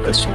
的血。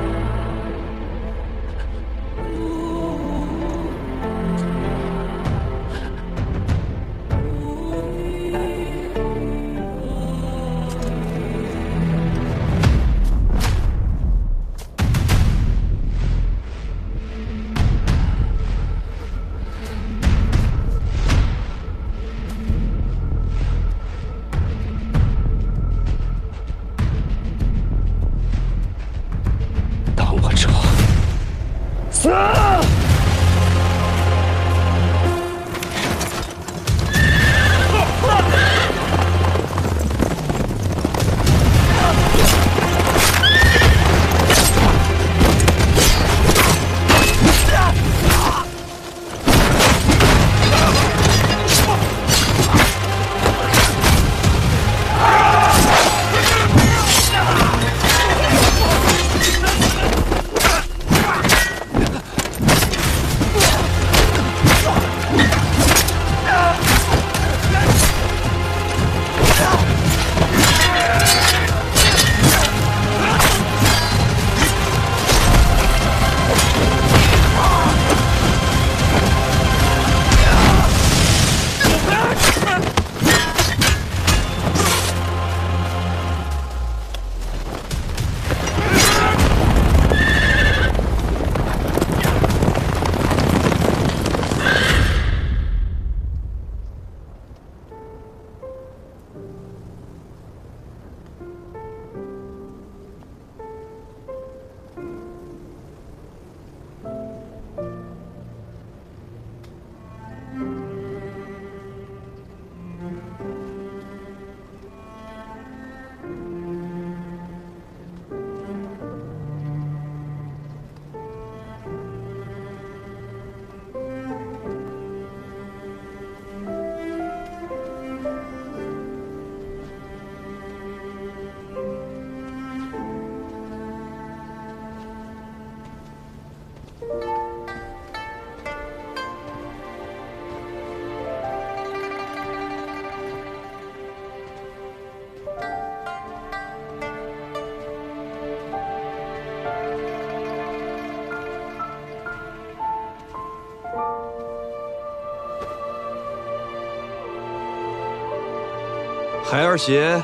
孩儿携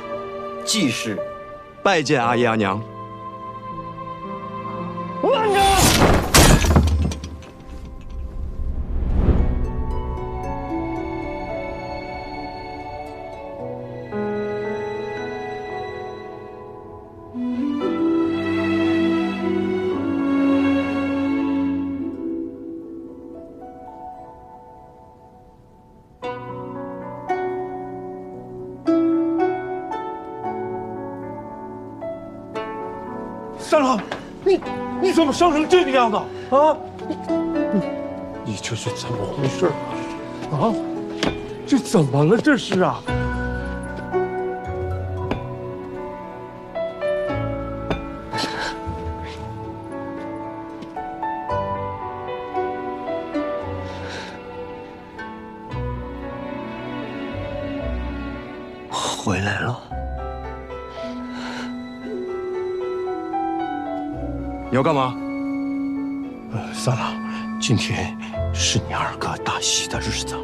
季氏拜见阿姨阿娘。慢着！三郎，你怎么伤成这个样子啊？你这是怎么回事啊？这怎么了？这是啊？回来了。你要干嘛？三郎，今天是你二哥大喜的日子。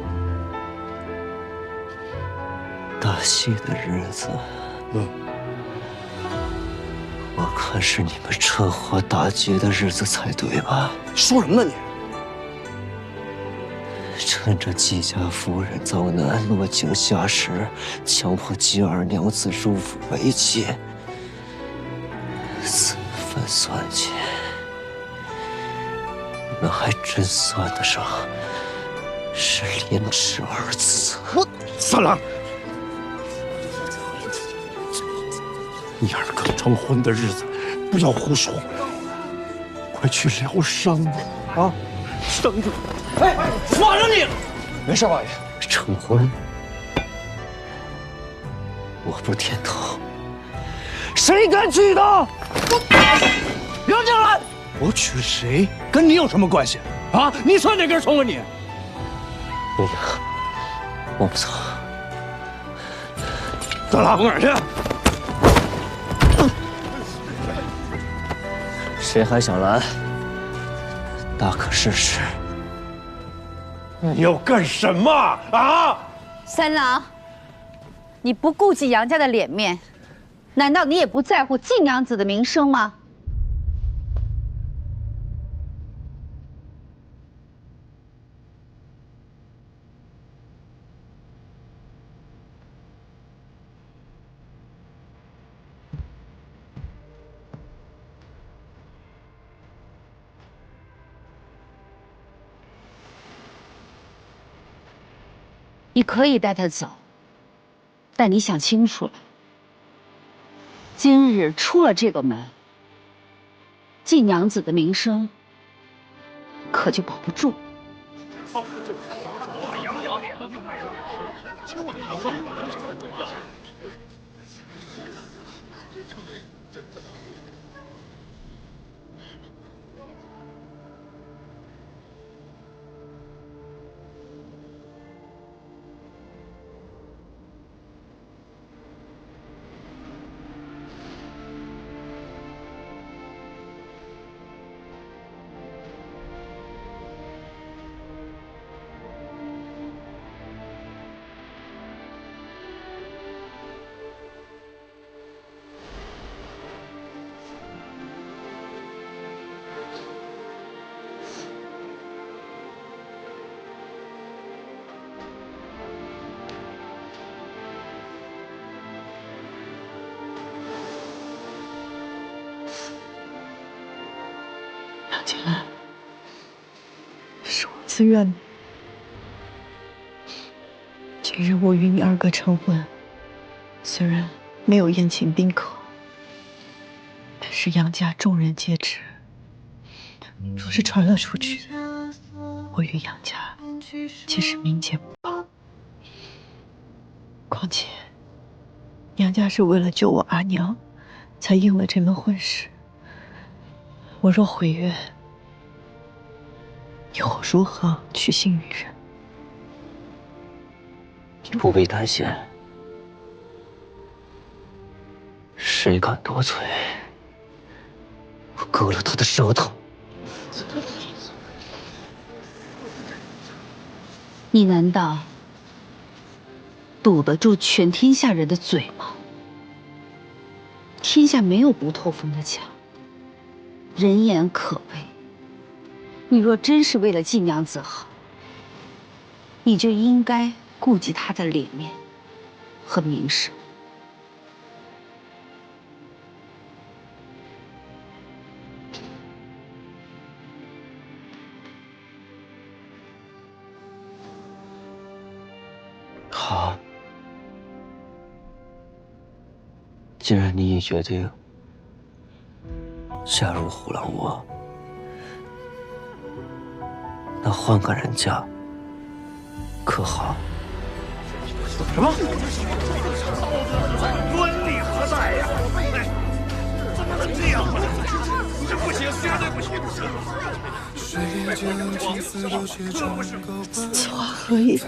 大喜的日子？我看是你们车祸打劫的日子才对吧？说什么呢你？趁着季家夫人遭难落井下石，强迫季二娘子入府为妾，此番算计，你们还真算得上是廉耻二字。三郎，你二哥成婚的日子不要胡说，快去疗伤吧！啊，等着！哎，放着你！没事，王爷。成婚，我不点头，谁敢娶她？刘静兰，我娶谁跟你有什么关系？啊，你算哪根葱啊你？我不错。咱拉往哪儿去？谁还想拦？大可试试。你要干什么啊？三郎，你不顾及杨家的脸面，难道你也不在乎晋娘子的名声吗？你可以带他走，但你想清楚了，今日出了这个门，晋娘子的名声可就保不住。杨静安，是我自愿的。今日我与你二哥成婚，虽然没有宴请宾客，但是杨家众人皆知。若是传了出去，我与杨家岂是名节不保？况且，杨家是为了救我阿娘，才应了这门婚事。我若毁约，以后如何取信于人？你不必担心，谁敢多嘴，我割了他的舌头。你难道堵得住全天下人的嘴吗？天下没有不透风的墙，人言可畏。你若真是为了晋娘子好，你就应该顾及她的脸面和名声。好，既然你已决定加入虎狼窝，那换个人家可好？什么？端礼何在呀？怎么能这样呢？这不行，绝对不行！此话何意？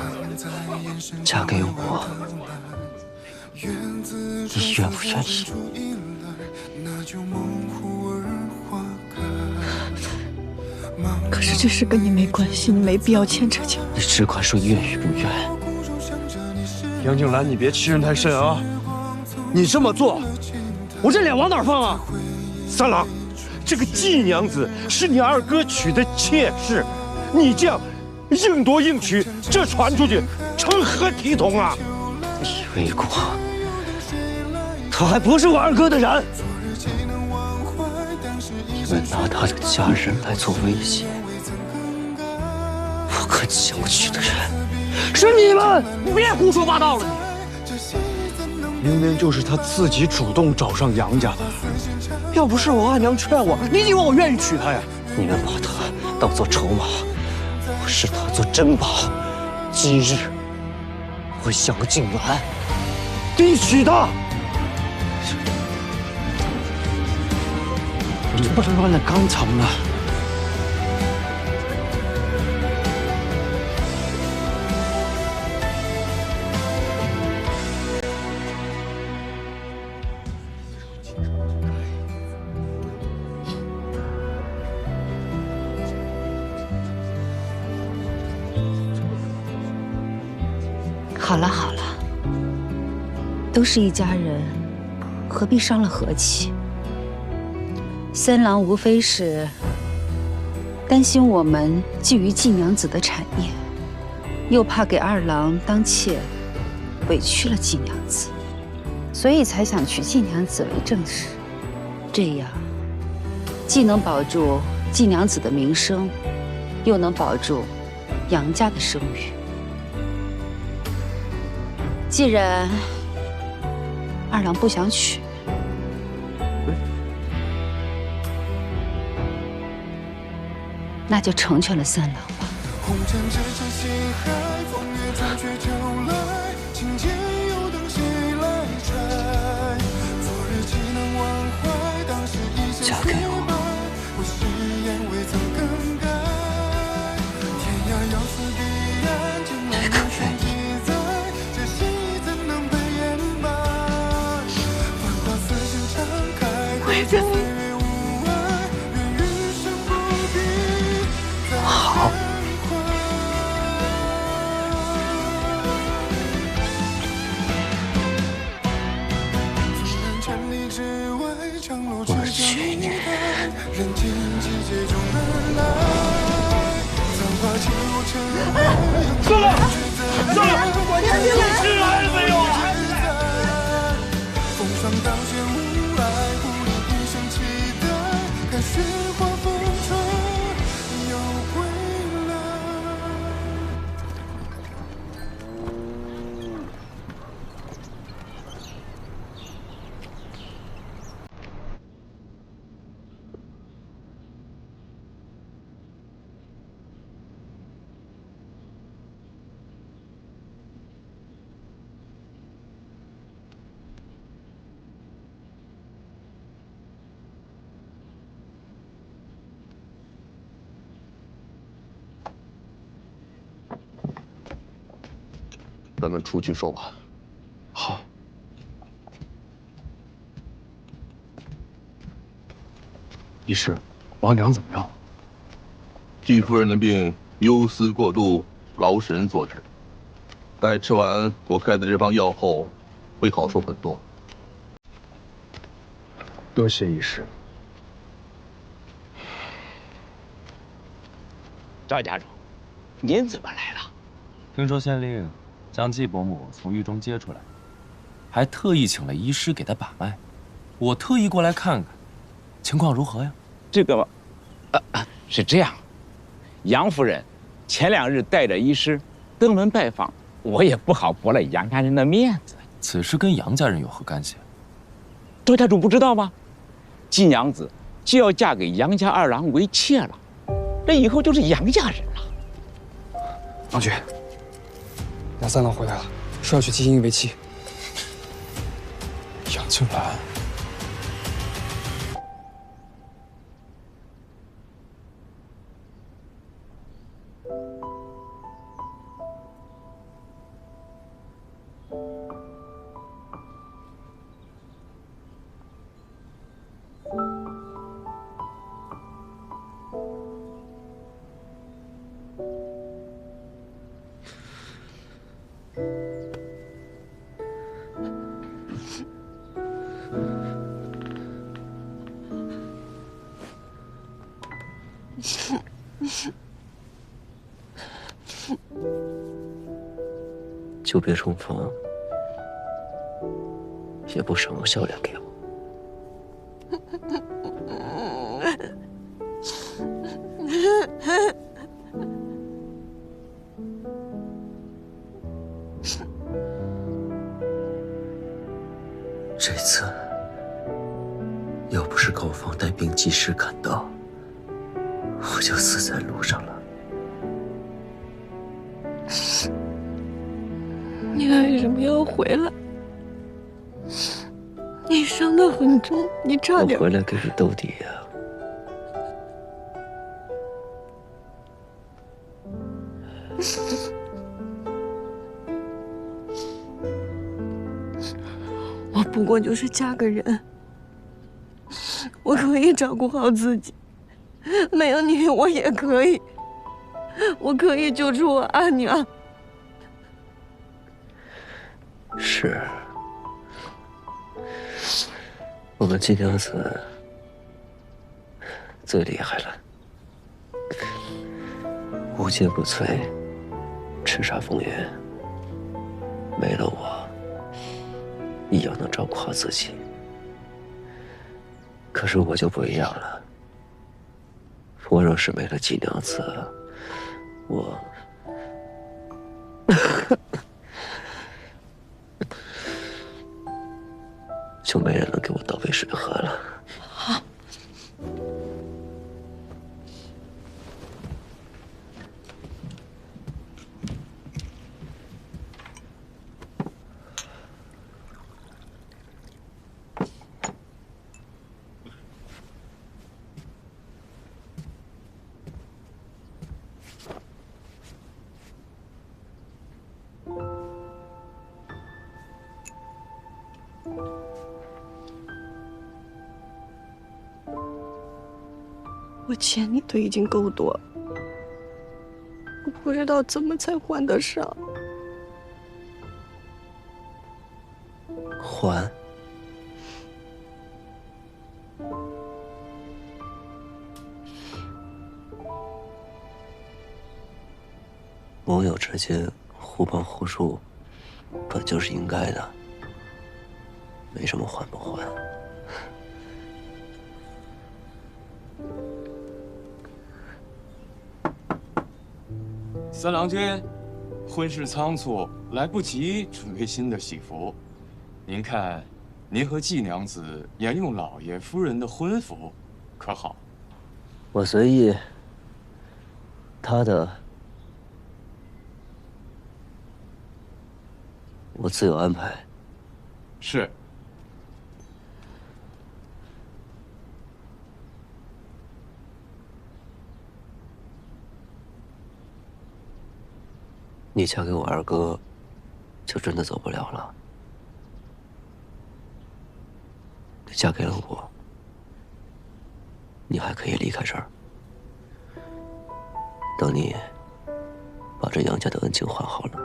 嫁给我，你愿不愿意？可是这事跟你没关系，你没必要牵扯进来。你只管说愿与不愿。杨静兰，你别欺人太甚啊！你这么做，我这脸往哪放啊？三郎，这个季娘子是你二哥娶的妾室，你这样硬夺硬娶，这传出去，成何体统啊？你为过，他还不是我二哥的人。你们拿他的家人来做威胁，我可抢娶的人是你们！你别胡说八道了你！明明就是他自己主动找上杨家的，要不是我阿娘劝我，你以为我愿意娶她呀？你们把他当作筹码，我视他做珍宝。今日我向静兰必娶她！你不是乱了刚肠啊！好了好了，都是一家人，何必伤了和气？三郎无非是担心我们觊觎季娘子的产业，又怕给二郎当妾委屈了季娘子，所以才想娶季娘子为正室，这样既能保住季娘子的名声，又能保住杨家的声誉。既然二郎不想娶，那就成全了三郎吧。红尘之中西海，风月中却秋来，情节又等谁来拆？昨日岂能忘怀，当时一身雪白，我誓言未曾更改。天涯遥思彼岸，情难永生记载，这戏怎能被掩埋？繁华似线常开，回家。好。我娶你。算了，算了，你是来了没有啊？风霜当雪无爱，不离一生期待，看雪花风吹又归来。咱们出去说话。好。医师，王娘怎么样？季夫人的病忧思过度，劳神所致。待吃完我开的这方药后，会好受很多。多谢医师。赵家主，您怎么来了？听说县令将季伯母从狱中接出来，还特意请了医师给她把脉。我特意过来看看，情况如何呀？这个，是这样，杨夫人前2日带着医师登门拜访，我也不好驳了杨家人的面子。此事跟杨家人有何干系？赵家主不知道吗？季娘子就要嫁给杨家2郎为妾了，这以后就是杨家人了。郎君，杨三郎回来了，说要娶季英为妻。杨静兰。久别重逢，也不赏个笑脸给我。这次要不是高方带兵及时赶到，我就死在路上了。你为什么要回来？你伤得很重，你差点……我回来给你兜底呀。我不过就是嫁个人，我可以照顾好自己，没有你我也可以，我可以救出我阿娘。是，我们季娘子最厉害了，无坚不摧，叱咤风云。没了我，一样能照顾好自己。可是我就不一样了，我若是没了季娘子，我就没人能给我倒杯水喝了。我欠你的已经够多了，我不知道怎么才还得上。还？盟友之间互帮互助，本就是应该的，没什么还不还。三郎君，婚事仓促，来不及准备新的喜服。您看，您和季娘子沿用老爷夫人的婚服，可好？我随意，他的我自有安排。是。你嫁给我二哥，就真的走不了了。你嫁给了我，你还可以离开这儿。等你把这杨家的恩情还好了，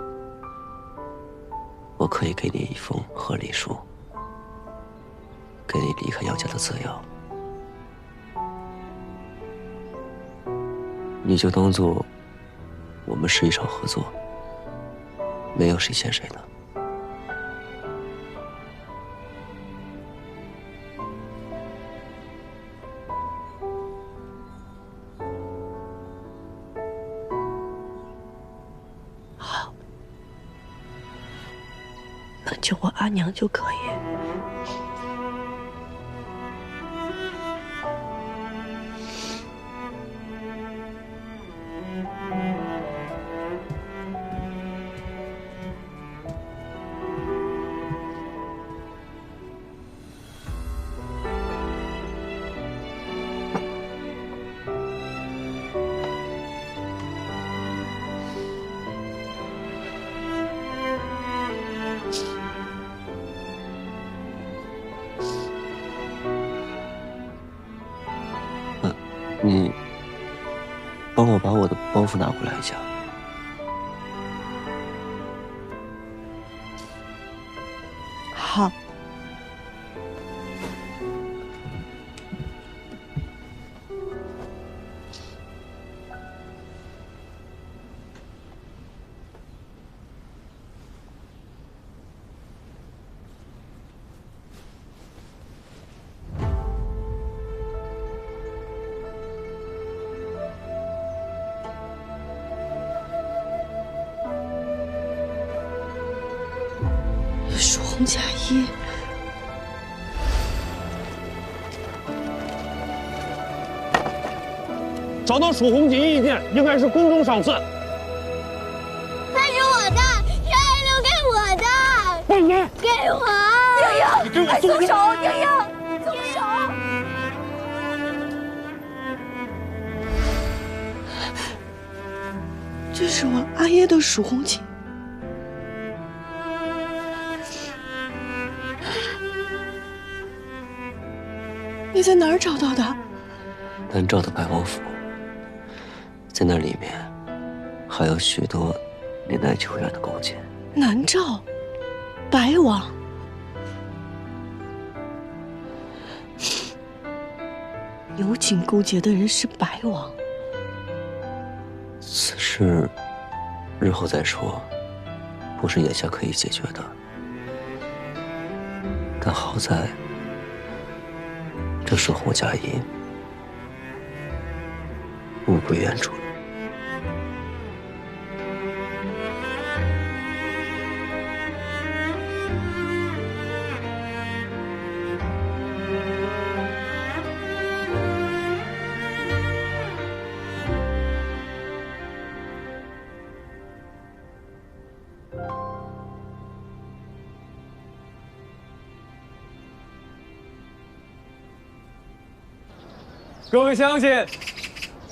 我可以给你一封和离书，给你离开杨家的自由。你就当做我们是一场合作。没有谁欠谁的。好，那叫我阿娘就可以。你帮我把我的包袱拿过来一下。好。蜀红嫁衣，找到蜀红锦衣一件，应该是宫中赏赐。那是我的，是爱留给我的。凤英，给我！你给我松手！莹莹，松手！这是我阿耶的蜀红锦。你在哪儿找到的？南诏的百王府，在那里面还有许多年代久远的弓箭。南诏，白王。有景勾结的人是白王。此事日后再说，不是眼下可以解决的。但好在，这守护佳音物归原主了。各位乡亲，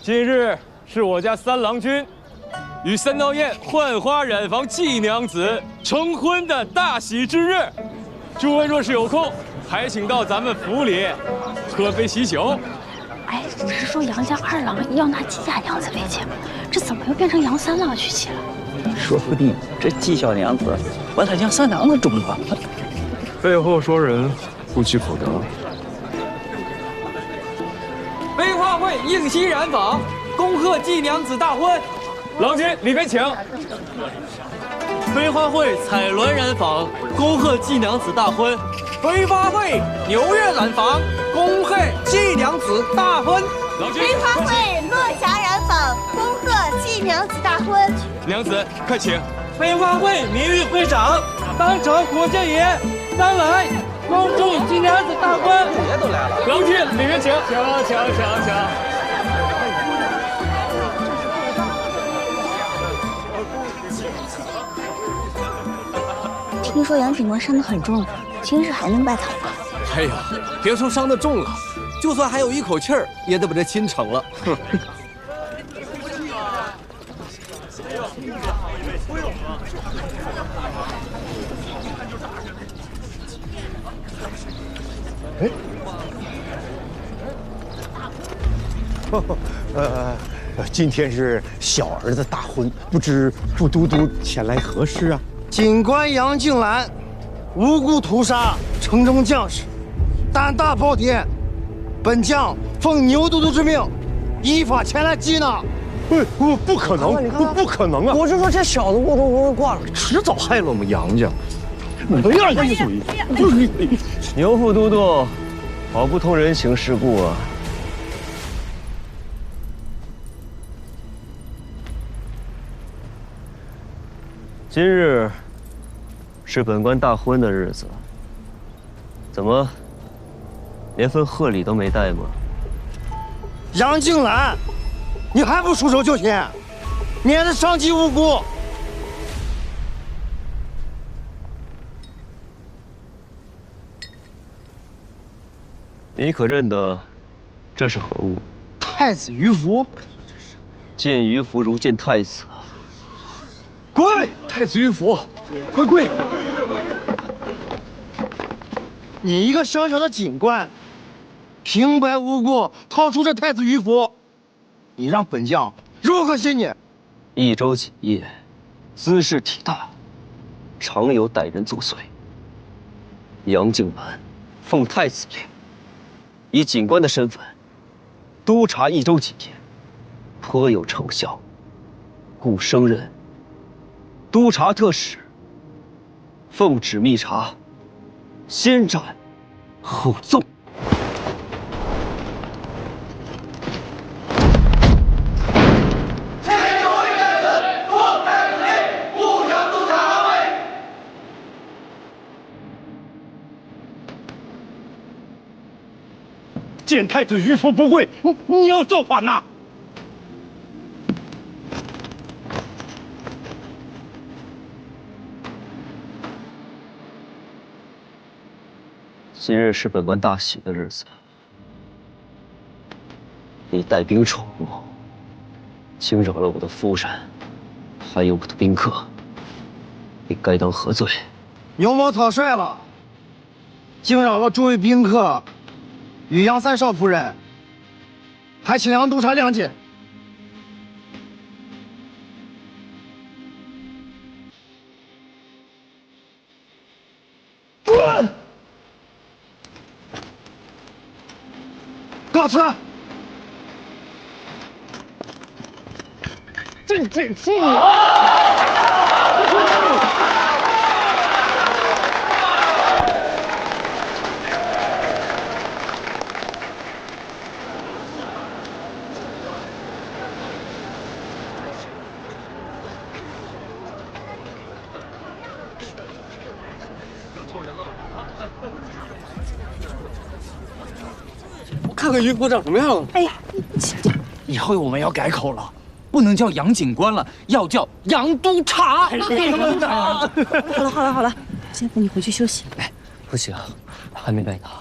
今日是我家三郎君与三道堰换花染房季娘子成婚的大喜之日。诸位若是有空，还请到咱们府里喝杯喜酒。哎，只是说杨家二郎要拿季家娘子为妾，这怎么又变成杨三郎娶妻了？说不定这季小娘子把他杨三郎的中了。背后说人，不积福德。飞花会应西染坊，恭贺季娘子大婚。郎君里边请。飞花会彩鸾染坊，恭贺季娘子大婚。飞花会牛月染坊，恭贺季娘子大婚。飞花会落霞染坊，恭贺季娘子大婚。娘子快请。飞花会名誉会长，当朝国舅爷三来，恭祝季娘子大婚。爷都来了，郎君里面请。请。听说杨景国伤得很重，今日还能拜堂吗？哎呀，别说伤得重了，就算还有一口气儿，也得把这亲成了。哼。今天是小儿子大婚，不知副都督前来何事啊？警官杨静兰无辜屠杀城中将士，胆大包天，本将奉牛都督之命，依法前来缉拿。不可能，不可能啊！我是说这小子误中误挂了，迟早害了我们杨家。你不要一嘴！牛副都督，好不通人情世故啊！今日是本官大婚的日子，怎么连份贺礼都没带吗？杨静兰，你还不束手就擒，免得伤及无辜。你可认得这是何物？太子鱼符。见鱼符如见太子。跪！太子玉符，快跪！你一个小小的警官，平白无故掏出这太子玉符，你让本将如何信你？益州锦业，姿势体大，常有歹人作祟。杨静兰奉太子令，以警官的身份督察益州锦业，颇有成效，故升任督察特使，奉旨密查，先斩后奏。见太子于福不跪，你要造反呐！今日是本官大喜的日子，你带兵闯入，惊扰了我的夫人，还有我的宾客，你该当何罪？牛某草率了，惊扰了诸位宾客与杨三少夫人，还请杨督察谅解。车！这！看看云虎长什么样了。哎呀，以后我们要改口了，不能叫杨警官了，要叫杨督察。好了，先扶你回去休息。哎，不行，还没拜堂。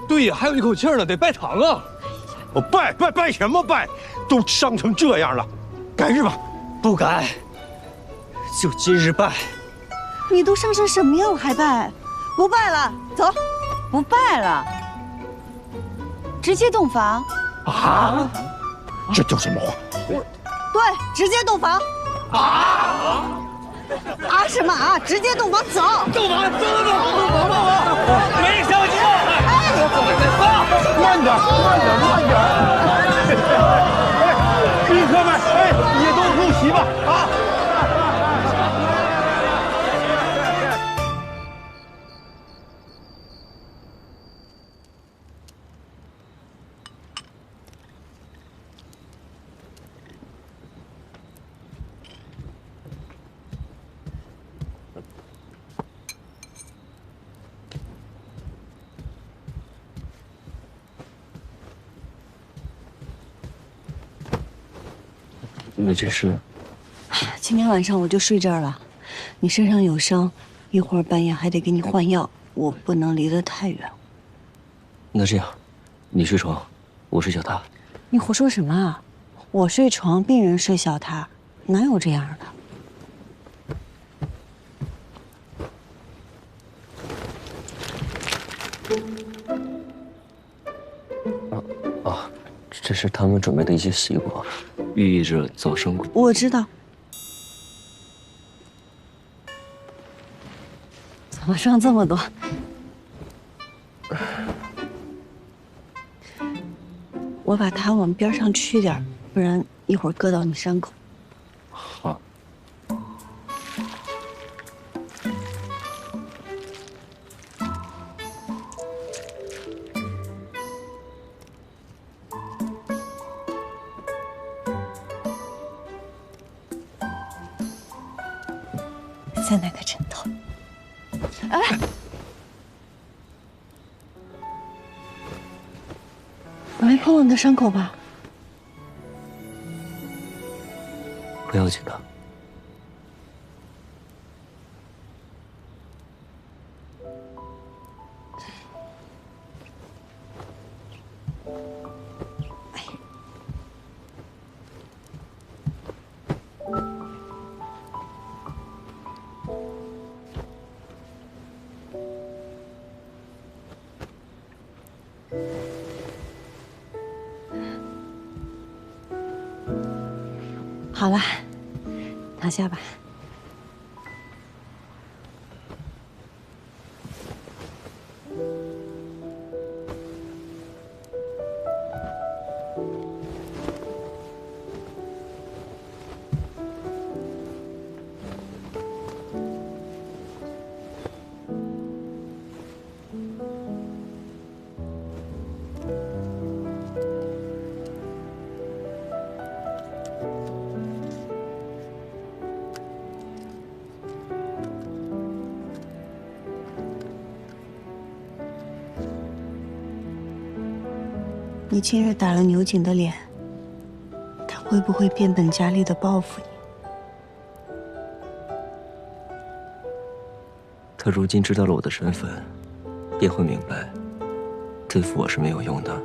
对呀，还有一口气呢，得拜堂啊！我拜什么拜？都伤成这样了，改日吧。不改，就今日拜。你都伤成什么样了还拜？不拜了，走。不拜了，直接洞房。啊？这叫什么话？对，直接洞房。什么啊？直接洞房，走。洞房，走！没消息。哎，慢点！宾客们，也都入席吧！啊！你这是？今天晚上我就睡这儿了。你身上有伤，一会儿半夜还得给你换药，我不能离得太远。那这样，你睡床，我睡小榻。你胡说什么啊？我睡床，病人睡小榻，哪有这样的？这是他们准备的一些西瓜，寓意着早生。我知道。怎么剩这么多？我把它往边上去点，不然一会儿割到你伤口。好。再拿个枕头。哎，我没碰到你的伤口吧？不要紧的。好了，躺下吧。你今日打了牛景的脸，他会不会变本加厉的报复你？他如今知道了我的身份，便会明白，对付我是没有用的。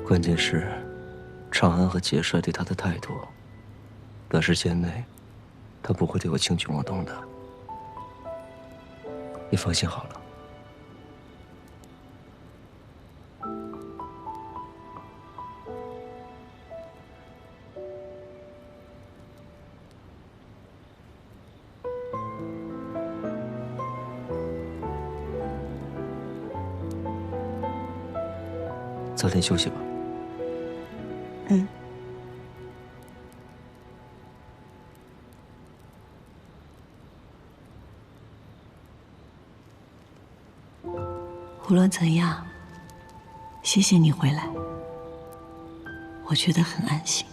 关键是，长安和节帅对他的态度，短时间内，他不会对我轻举妄动的。你放心好了。早点休息吧。嗯。无论怎样，谢谢你回来，我觉得很安心。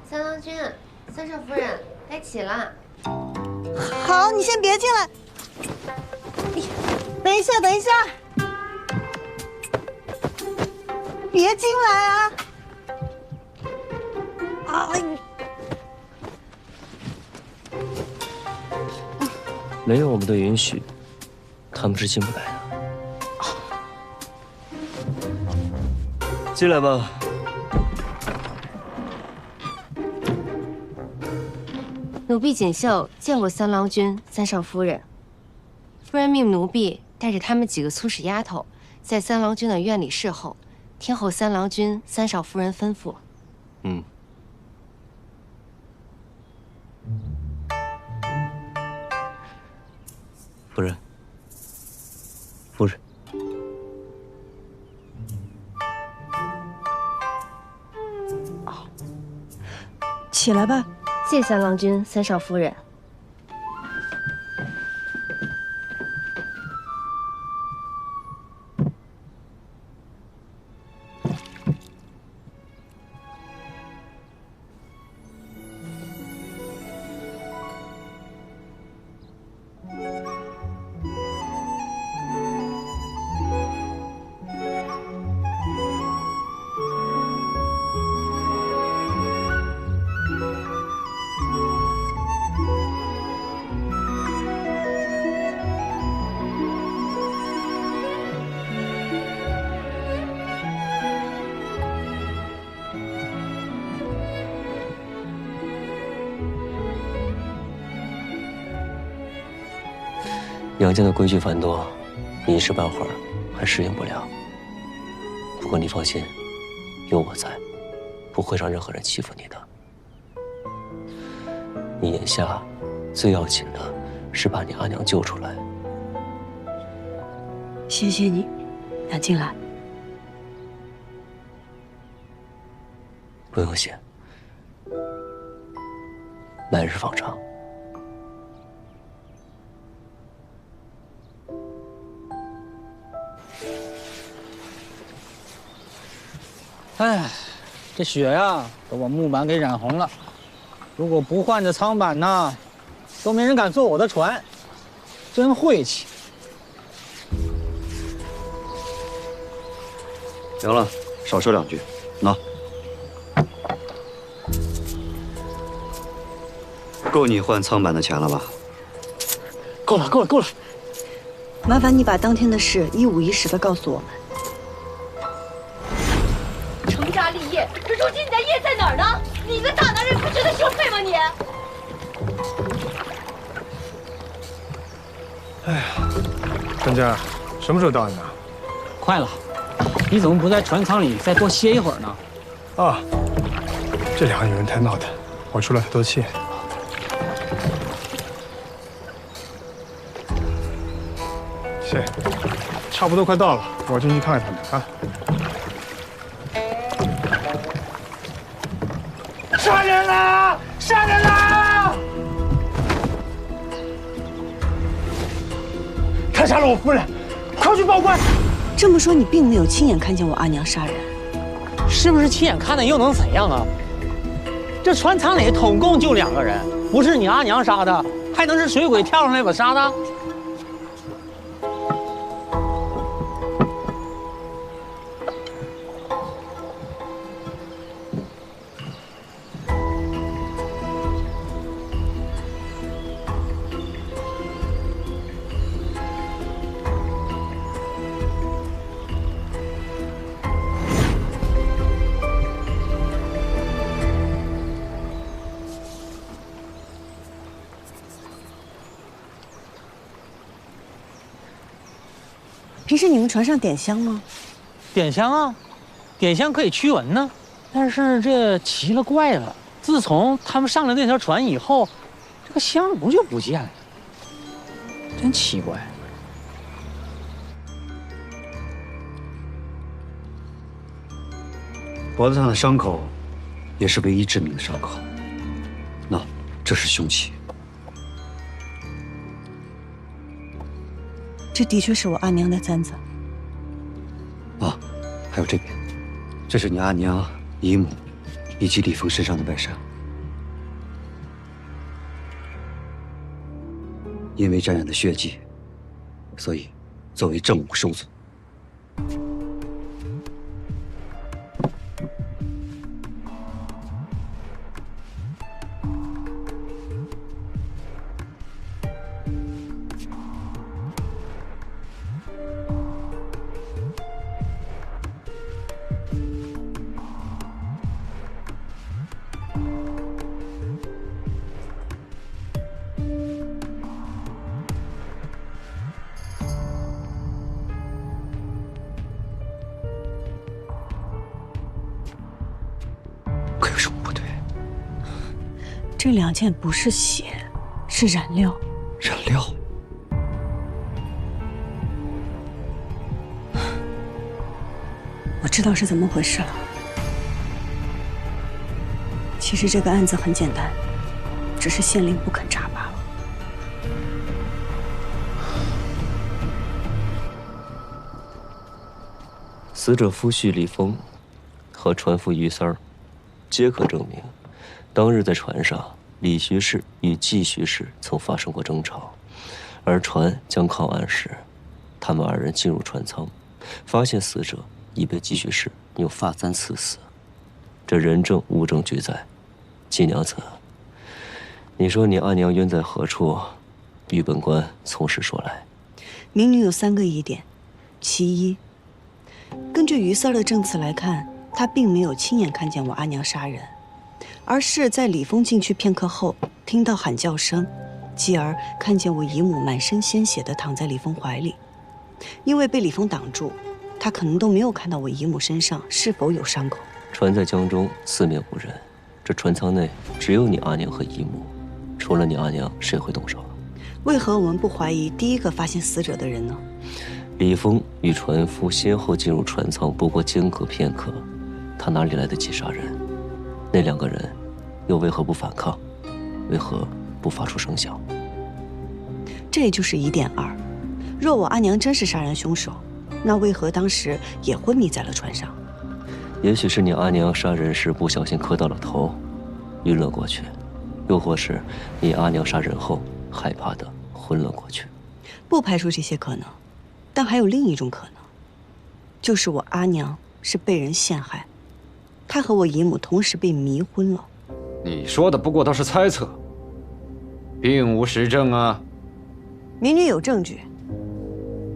三郎君，三少夫人，该起了。好，你先别进来。等一下，等一下，别进来啊！哎，没有我们的允许，他们是进不来的。进来吧。奴婢锦绣见过三郎君、三少夫人。夫人命奴婢带着他们几个粗使丫头，在三郎君的院里侍候，听候三郎君、三少夫人吩咐。嗯。夫人，夫人。起来吧。谢三郎君、三少夫人。杨家的规矩繁多，你一时半会儿还适应不了。不过你放心，有我在，不会让任何人欺负你的。你眼下最要紧的是把你阿娘救出来。谢谢你，杨静兰。不用谢，来日方长。哎，这雪呀，都把木板给染红了。如果不换这舱板呢，都没人敢坐我的船，真晦气。行了，少说两句，喏，够你换舱板的钱了吧？够了，够了，够了。麻烦你把当天的事一五一十的告诉我们。成家立业，可如今你的业在哪儿呢？你一个大男人不觉得羞愧吗你？哎呀，专家，什么时候到呢？快了，你怎么不在船舱里再多歇一会儿呢？啊，这两个女人太闹腾，我出了太多气。是。差不多快到了，我进去看看他们啊。杀人啦！杀人啦！他杀了我夫人，快去报官！这么说，你并没有亲眼看见我阿娘杀人？是不是亲眼看的又能怎样啊？这船舱里统共就2个人，不是你阿娘杀的，还能是水鬼跳上来把杀的？平时你们船上点香吗？点香啊，点香可以驱蚊呢。但是这奇了怪了，自从他们上了那条船以后，这个香炉就不见了，真奇怪。脖子上的伤口，也是唯一致命的伤口。那，这是凶器。这的确是我阿娘的簪子。啊，还有这边，这是你阿娘、姨母以及李峰身上的外伤，因为沾染了血迹，所以作为证物收存。这2件不是血，是染料。染料？我知道是怎么回事了。其实这个案子很简单，只是县令不肯查罢了。死者夫婿李峰和船夫于三儿，皆可证明。当日在船上，李徐氏与季徐氏曾发生过争吵，而船将靠岸时，他们2人进入船舱，发现死者已被季徐氏用发簪刺死。这人证物证俱在，季娘子，你说你阿娘冤在何处？与本官从实说来。民女有3个疑点，其一，根据于四儿的证词来看，他并没有亲眼看见我阿娘杀人。而是在李峰进去片刻后，听到喊叫声，继而看见我姨母满身鲜血地躺在李峰怀里。因为被李峰挡住，他可能都没有看到我姨母身上是否有伤口。船在江中，四面无人，这船舱内只有你阿娘和姨母，除了你阿娘，谁会动手？为何我们不怀疑第一个发现死者的人呢？李峰与船夫先后进入船舱，不过间隔片刻，他哪里来得及杀人？那2个人又为何不反抗？为何不发出声响？这就是疑点2。若我阿娘真是杀人凶手，那为何当时也昏迷在了船上？也许是你阿娘杀人时不小心磕到了头，晕了过去；又或是你阿娘杀人后害怕的昏了过去。不排除这些可能，但还有另一种可能，就是我阿娘是被人陷害。他和我姨母同时被迷昏了。你说的不过都是猜测，并无实证啊。民女有证据，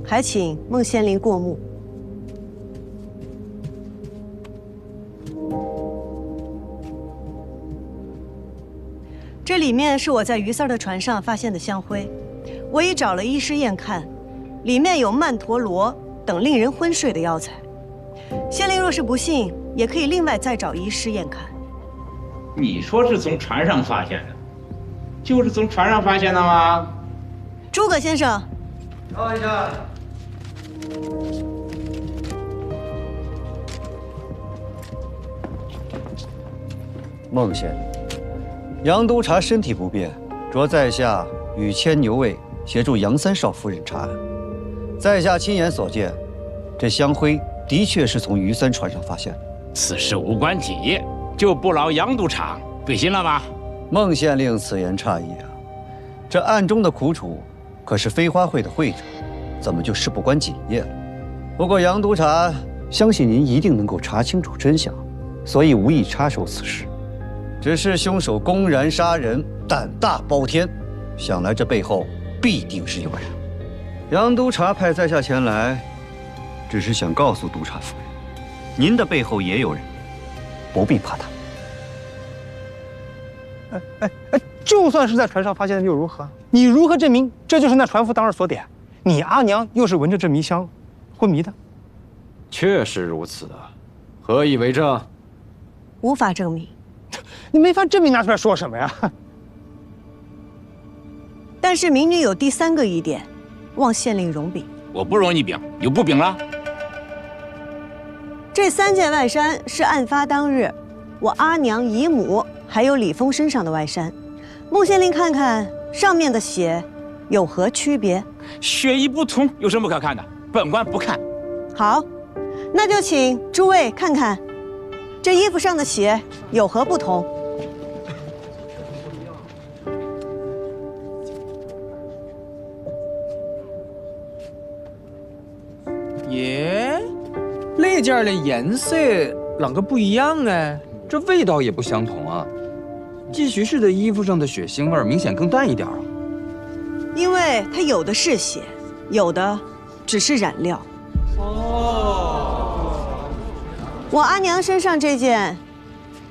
还请孟县令过目。这里面是我在于四儿的船上发现的香灰，我已找了医师验看，里面有曼陀罗等令人昏睡的药材。县令若是不信，也可以另外再找医师验看。你说是从船上发现的，就是从船上发现的吗？诸葛先生，等一下。孟县令，杨督察身体不便，着在下与牵牛卫协助杨三少夫人查案。在下亲眼所见，这香灰的确是从于三船上发现的。此事无关己业，就不劳杨督察费心了吧？孟县令此言差矣啊！这案中的苦楚，可是飞花会的会长，怎么就事不关己业了？不过杨督察相信您一定能够查清楚真相，所以无意插手此事。只是凶手公然杀人，胆大包天，想来这背后必定是有人。杨督察派在下前来，只是想告诉督察夫人，您的背后也有人，不必怕他。就算是在船上发现的又如何？你如何证明这就是那船夫当日所点？你阿娘又是闻着这迷香昏迷的？确实如此啊，何以为证？无法证明。你没法证明，拿出来说什么呀？但是民女有第3个疑点，望县令容禀。我不容你禀，有不禀了？这3件外衫是案发当日我阿娘、姨母还有李峰身上的外衫。孟县令看看上面的血有何区别？血衣不同，有什么不可看的？本官不看。好，那就请诸位看看，这衣服上的血有何不同？耶，那件的颜色啷个不一样呢？这味道也不相同啊。继续式的衣服上的血腥味明显更淡一点啊。因为它有的是血，有的只是染料。我阿娘身上这件，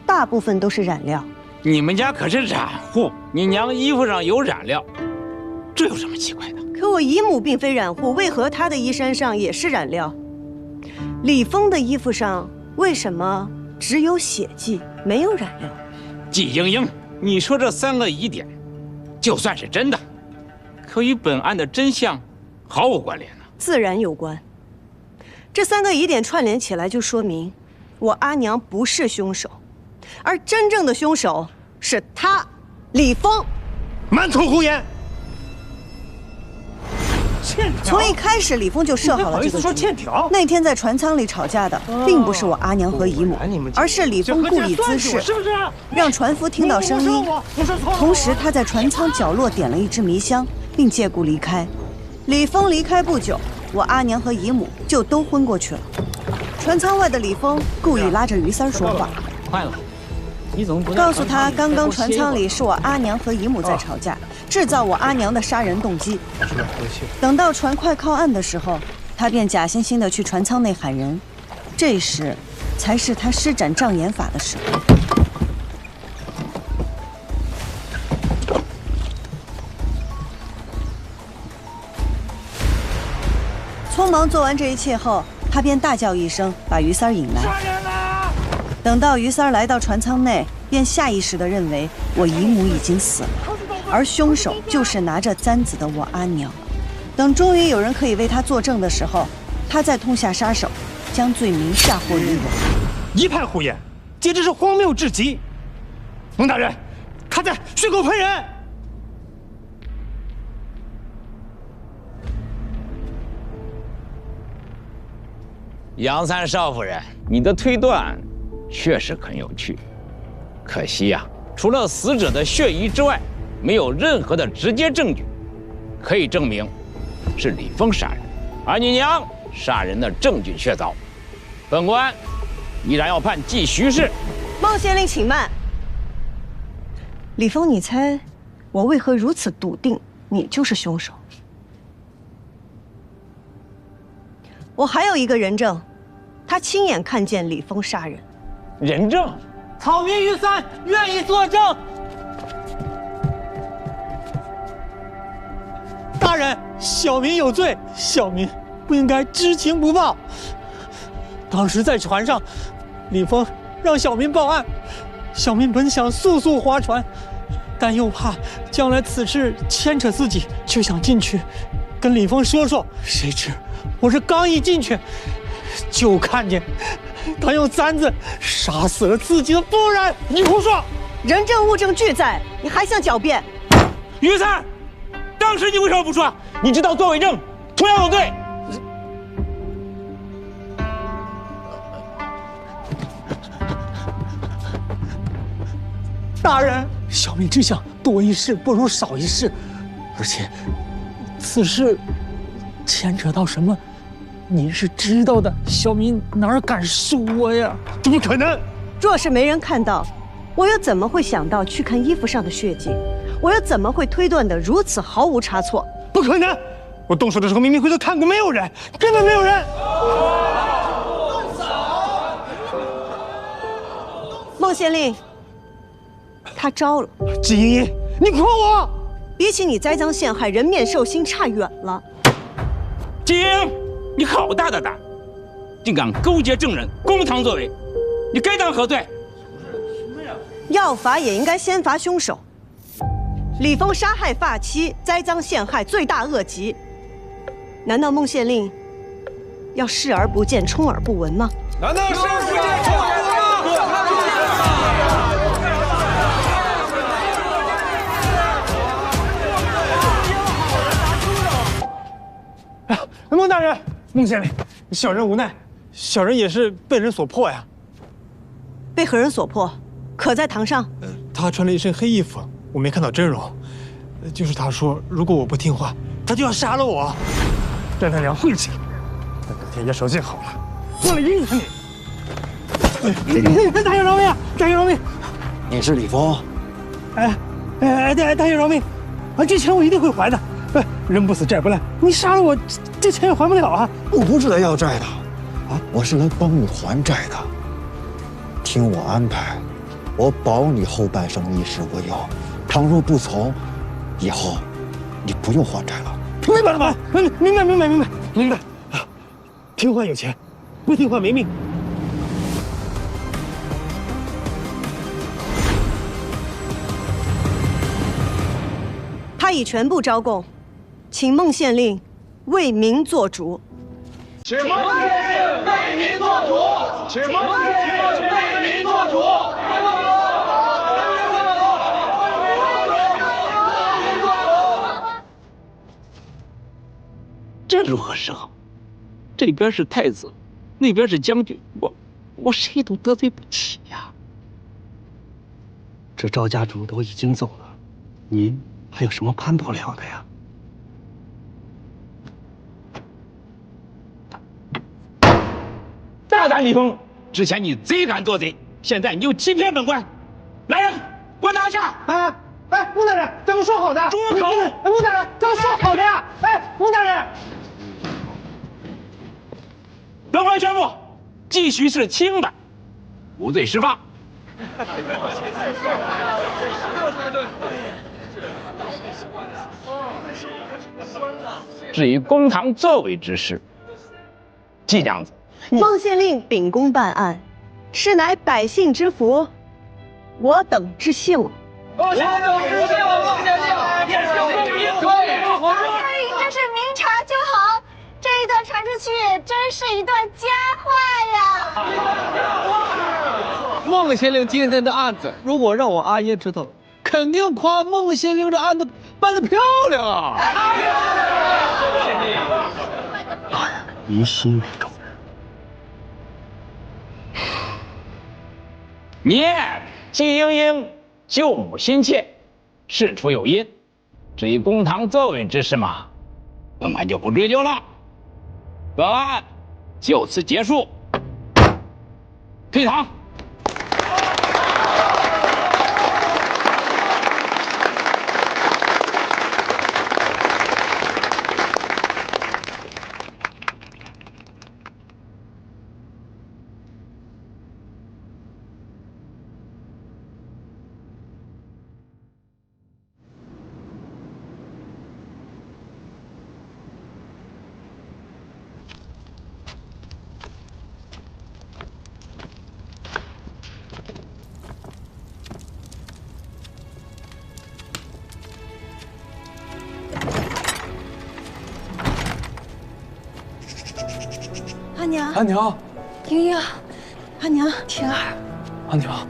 大部分都是染料。你们家可是染户，你娘衣服上有染料，这有什么奇怪的？可我姨母并非染户，为何她的衣衫上也是染料？李峰的衣服上为什么只有血迹，没有染料？季莺莺，你说这3个疑点，就算是真的，可与本案的真相毫无关联呢？自然有关。这3个疑点串联起来，就说明我阿娘不是凶手，而真正的凶手是他，李峰。满口胡言！从一开始，李峰就设好了这个局。那天在船舱里吵架的，并不是我阿娘和姨母，而是李峰故意滋事，让船夫听到声音。同时，他在船舱角落点了一支迷香，并借故离开。李峰离开不久，我阿娘和姨母就都昏过去了。船舱外的李峰故意拉着于三说话，快了，你怎么不告诉他刚刚船舱里是我阿娘和姨母在吵架，制造我阿娘的杀人动机。等到船快靠岸的时候，他便假惺惺地去船舱内喊人，这时才是他施展障眼法的时候。匆忙做完这一切后，他便大叫一声，把于三儿引来。等到于三儿来到船舱内，便下意识地认为我姨母已经死了，而凶手就是拿着簪子的我阿娘。等终于有人可以为他作证的时候，他再痛下杀手，将罪名嫁祸于我。一派胡言，简直是荒谬至极！孟大人，他在血口喷人！杨三少夫人，你的推断确实很有趣，可惜呀，除了死者的血衣之外，没有任何的直接证据可以证明是李峰杀人，而你娘杀人的证据确凿。本官依然要判季徐氏。孟县令，请慢。李峰，你猜我为何如此笃定你就是凶手？我还有一个人证，他亲眼看见李峰杀人。人证？草民于三愿意作证。大人，小民有罪，小民不应该知情不报。当时在船上，李峰让小民报案，小民本想速速划船，但又怕将来此事牵扯自己，就想进去跟李峰说说。谁知我这刚一进去，就看见他用簪子杀死了自己的夫人。你胡说！人证物证俱在，你还想狡辩？于三，当时你为什么不说？你知道作伪证同样有罪。大人，小民只想多一事不如少一事，而且此事牵扯到什么，您是知道的，小民哪敢说呀？怎么可能？若是没人看到，我又怎么会想到去看衣服上的血迹？我又怎么会推断的如此毫无差错？不可能！我动手的时候明明回头看过，没有人，根本没有人。孟县令。他招了，季莹莹，你诓我！比起你栽赃陷害，人面兽心差远了。季莹，你好大的胆，竟敢勾结证人，公堂作伪，你该当何罪？要罚也应该先罚凶手。李峰杀害发妻，栽赃陷害，罪大恶极。难道孟县令要视而不见，充耳不闻吗？难道视而不见，充耳不闻吗？孟大人，孟县令，小人无奈，小人也是被人所迫呀。被何人所迫？可在堂上？他穿了一身黑衣服，我没看到真容。就是他说，如果我不听话，他就要杀了我，让他俩晦气。等改天也手劲好了，我来阴死你！大爷饶命！大爷饶命！你是李峰？大爷饶命！这钱我一定会还的。人不死债不烂，你杀了我，这钱也还不了啊！我不是来要债的，我是来帮你还债的。听我安排，我保你后半生衣食无忧。倘若不从，以后你不用还债了。明白了吗？明白。听话有钱，不听话没命。他已全部招供。请孟县令为民做主。请孟县令为民做主。请孟县令为民做主。这如何是好？这边是太子，那边是将军，我谁都得罪不起呀。这赵家主都已经走了，您还有什么攀不了的呀？大胆李峰！之前你贼敢做贼，现在你就欺骗本官！来人，给我拿下！孟大人，咱们说好的。住口！孟大人，咱们说好的呀！孟大人，本官宣布，继续是轻的，无罪释放。至于公堂作伪之事，季娘子。孟县令秉公办案，是乃百姓之福，我等之幸。我等之幸，孟县令，也是公民可以。孟县令真是明察就好，这一段传出去，真是一段佳话呀。孟县令今天的案子，如果让我阿爷知道，肯定夸孟县令这案子办得漂亮啊！老爷，疑心为重。你季莹莹救母心切，事出有因。至于公堂作伪之事嘛，本案就不追究了。本案就此结束，退堂。阿娘，阿娘，莹莹，阿娘，婷儿，阿娘，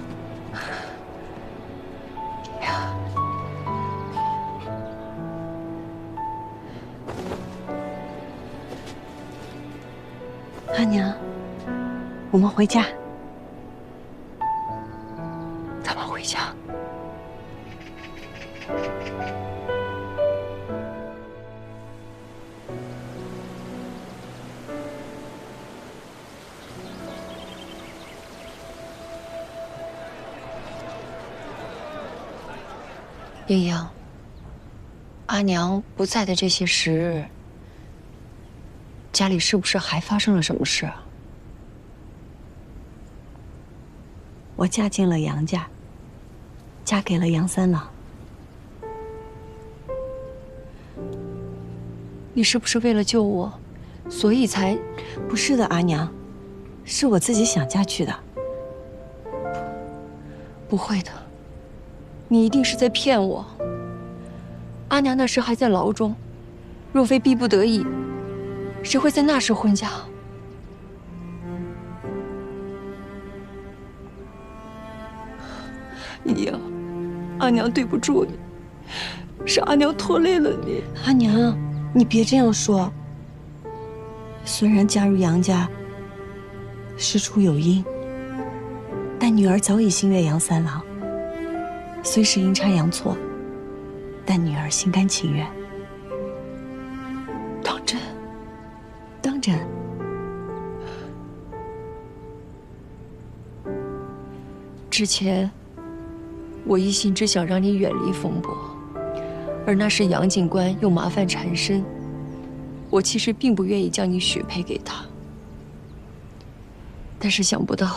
阿娘，我们回家。咱们回家。英英，阿娘不在的这些时日，家里是不是还发生了什么事啊？我嫁进了杨家，嫁给了杨三郎。你是不是为了救我，所以才……不是的，阿娘，是我自己想嫁去的。不会的，你一定是在骗我。阿娘那时还在牢中，若非逼不得已，谁会在那时婚嫁？英英，阿娘对不住你，是阿娘拖累了你。阿娘，你别这样说。虽然嫁入杨家事出有因，但女儿早已心悦杨三郎。虽是阴差阳错，但女儿心甘情愿。当真？当真。之前，我一心只想让你远离风波，而那时杨警官又麻烦缠身，我其实并不愿意将你许配给他。但是想不到，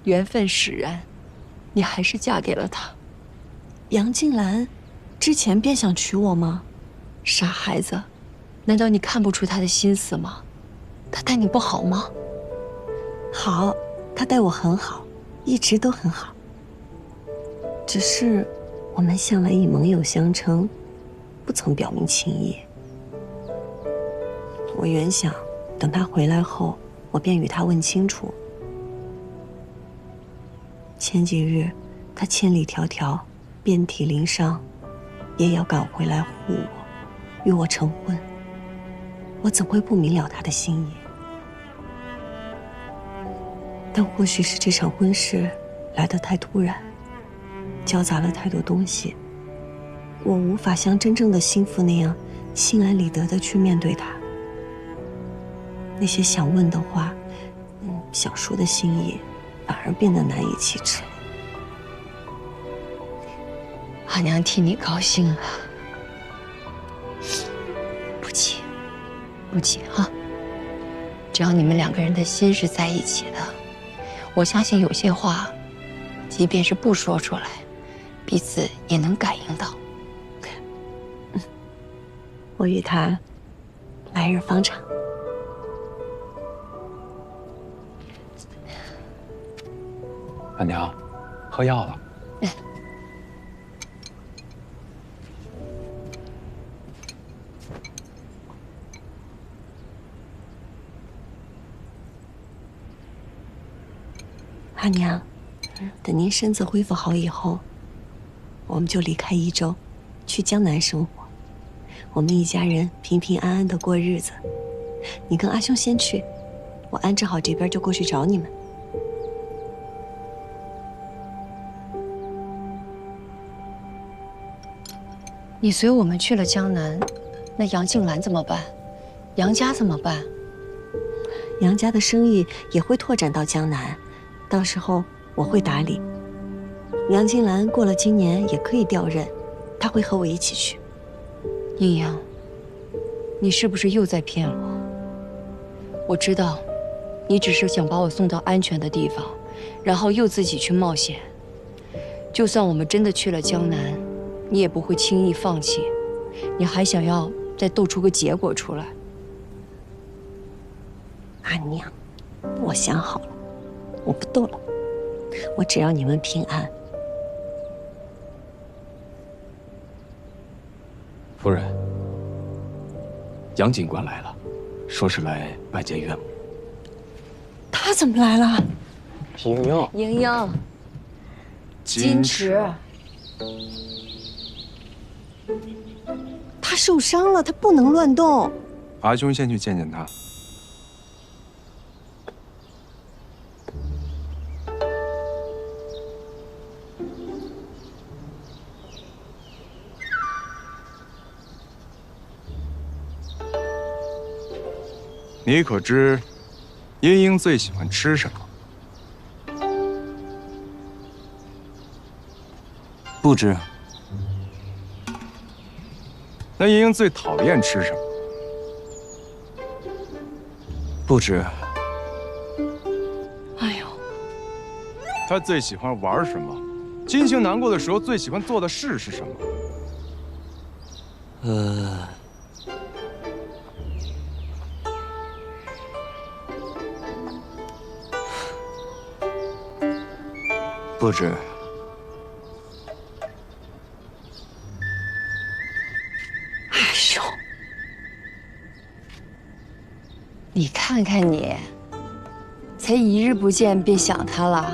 缘分使然，你还是嫁给了他。杨静兰之前便想娶我吗？傻孩子，难道你看不出他的心思吗？他待你不好吗？好，他待我很好，一直都很好。只是我们向来以盟友相称，不曾表明情意。我原想等他回来后，我便与他问清楚。前几日他千里迢迢，遍体鳞伤，也要赶回来护我，与我成婚。我怎会不明了他的心意？但或许是这场婚事来得太突然，交杂了太多东西，我无法像真正的心腹那样心安理得地去面对他。那些想问的话，想说的心意，反而变得难以启齿。阿娘替你高兴了，不急，不急哈。只要你们两个人的心是在一起的，我相信有些话，即便是不说出来，彼此也能感应到。我与他来日方长。阿娘，喝药了。阿娘，等您身子恢复好以后，我们就离开宜州，去江南生活。我们一家人平平安安的过日子。你跟阿兄先去，我安置好这边就过去找你们。你随我们去了江南，那杨静兰怎么办？杨家怎么办？杨家的生意也会拓展到江南，到时候我会打理。杨静兰过了今年也可以调任，她会和我一起去。阴阳，你是不是又在骗我？我知道，你只是想把我送到安全的地方，然后又自己去冒险。就算我们真的去了江南，你也不会轻易放弃，你还想要再斗出个结果出来。阿娘，我想好了，我不斗了，我只要你们平安。夫人，杨警官来了，说是来拜见岳母。他怎么来了？是莹莹。莹莹，矜持。他受伤了，他不能乱动。阿兄先去见见他。你可知茵茵最喜欢吃什么？不知。那茵茵最讨厌吃什么？不知。哎呦，她最喜欢玩什么？金星难过的时候最喜欢做的事是什么？不知。哎呦，你看看你，才一日不见便想他了。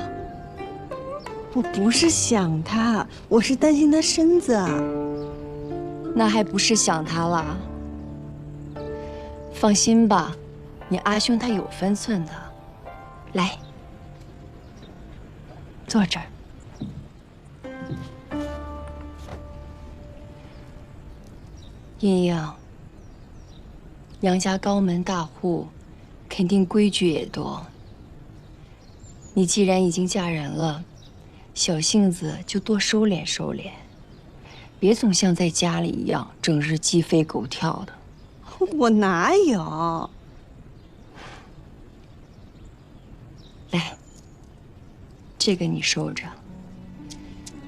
我不是想他，我是担心他身子。那还不是想他了？放心吧，你阿兄他有分寸的。来。坐这儿。茵茵，杨家高门大户，肯定规矩也多。你既然已经嫁人了，小性子就多收敛收敛，别总像在家里一样，整日鸡飞狗跳的。我哪有？来。这个你收着，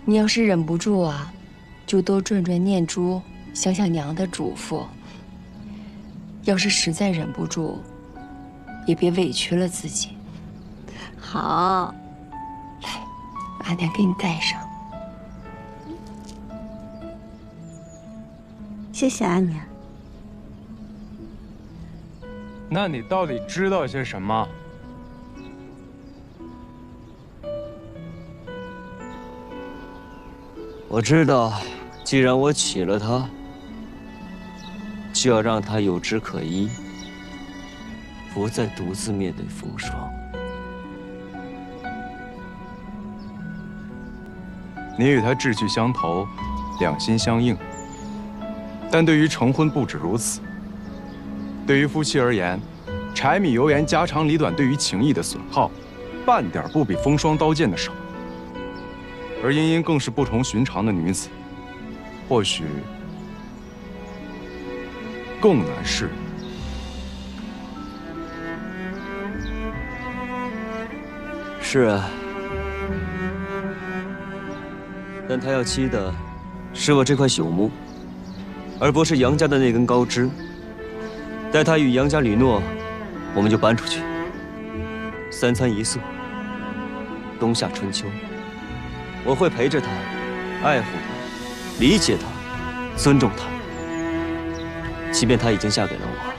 你要是忍不住啊，就多转转念珠，想想娘的嘱咐。要是实在忍不住，也别委屈了自己。好，来，阿娘给你戴上。谢谢阿娘。那你到底知道些什么？我知道，既然我娶了她，就要让她有枝可依，不再独自面对风霜。你与她志趣相投，两心相应，但对于成婚不止如此。对于夫妻而言，柴米油盐家长里短对于情谊的损耗，半点不比风霜刀剑的少。而茵茵更是不同寻常的女子，或许更难释然。是啊，但她要妻的是我这块朽木，而不是杨家的那根高枝。待她与杨家吕诺，我们就搬出去。3餐1宿，冬夏春秋。我会陪着她，爱护她，理解她，尊重她。即便她已经嫁给了我，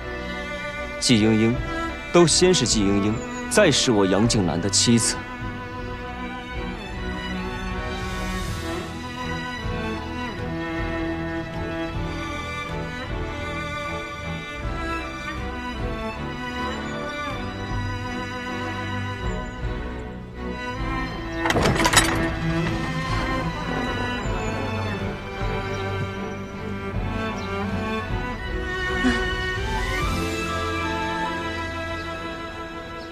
季莺莺，都先是季莺莺，再是我杨静兰的妻子。